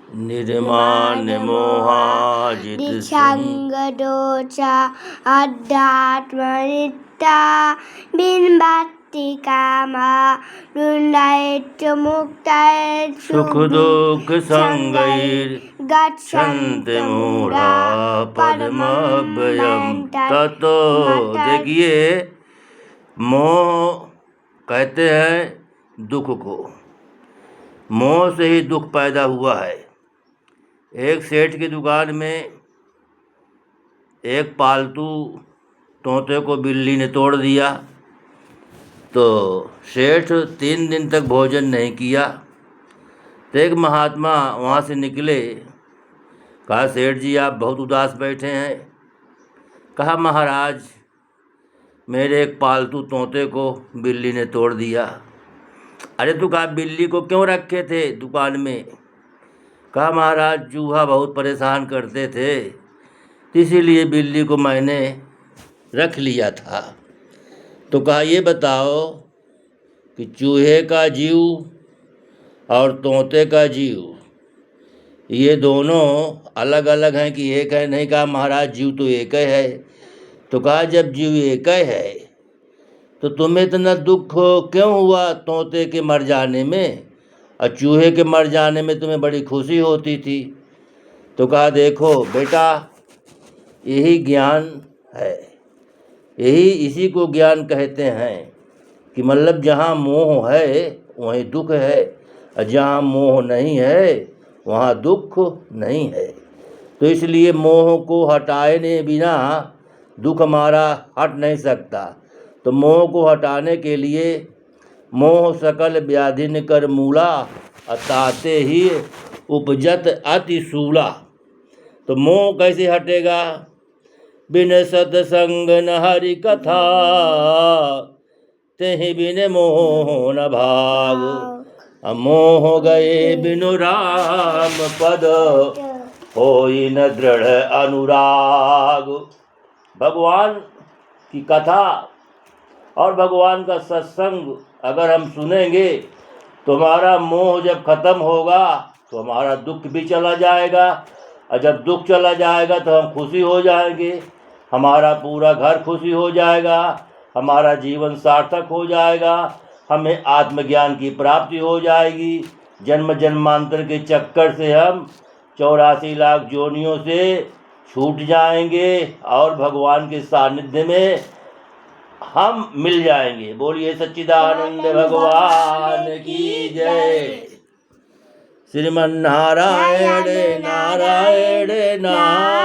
निर्माण मोहाजित संग दोषा अध्यात्मनित्या बिनबत्ति कामा रुन्दायित्व मुक्ताय सुख दुख संगैर गच्छन्ति मूढ़ा पद्मभयम् ततो। देखिए, मोह कहते हैं दुख को, मोह से ही दुख पैदा हुआ है। एक सेठ की दुकान में एक पालतू तोते को बिल्ली ने तोड़ दिया, तो सेठ 3 दिन तक भोजन नहीं किया। तो एक महात्मा वहाँ से निकले, कहा सेठ जी आप बहुत उदास बैठे हैं। कहा महाराज मेरे एक पालतू तोते को बिल्ली ने तोड़ दिया। अरे तो कहा बिल्ली को क्यों रखे थे दुकान में? कहा महाराज चूहा बहुत परेशान करते थे, इसीलिए बिल्ली को मैंने रख लिया था। तो कहा ये बताओ कि चूहे का जीव और तोते का जीव ये दोनों अलग अलग हैं कि एक है? नहीं। कहा महाराज जीव तो एक ही है। तो कहा जब जीव एक ही है तो तुम्हें इतना दुख क्यों हुआ तोते के मर जाने में, और चूहे के मर जाने में तुम्हें बड़ी खुशी होती थी? तो कहा देखो बेटा, यही ज्ञान है, यही इसी को ज्ञान कहते हैं कि मतलब जहाँ मोह है वहीं दुख है, और जहाँ मोह नहीं है वहाँ दुख नहीं है। तो इसलिए मोह को हटाने बिना दुख हमारा हट नहीं सकता। तो मोह को हटाने के लिए मोह सकल व्याधिन कर मूला, अताते ही उपजत अति शूला। तो मोह कैसे हटेगा? बिन सत्संग न हरि कथा, तेहि बिन मोह न भाग। मोह गए बिनु राम पद, होई न दृढ़ अनुराग। भगवान की कथा और भगवान का सत्संग अगर हम सुनेंगे तो हमारा मोह जब खत्म होगा तो हमारा दुख भी चला जाएगा, और जब दुख चला जाएगा तो हम खुशी हो जाएंगे, हमारा पूरा घर खुशी हो जाएगा, हमारा जीवन सार्थक हो जाएगा, हमें आत्मज्ञान की प्राप्ति हो जाएगी। जन्म जन्मांतर के चक्कर से हम 84 लाख जोनियों से छूट जाएंगे और भगवान के सानिध्य में हम मिल जाएंगे। बोलिए सच्चिदानंद भगवान की जय। श्रीमन नारायण नारायण नारायण।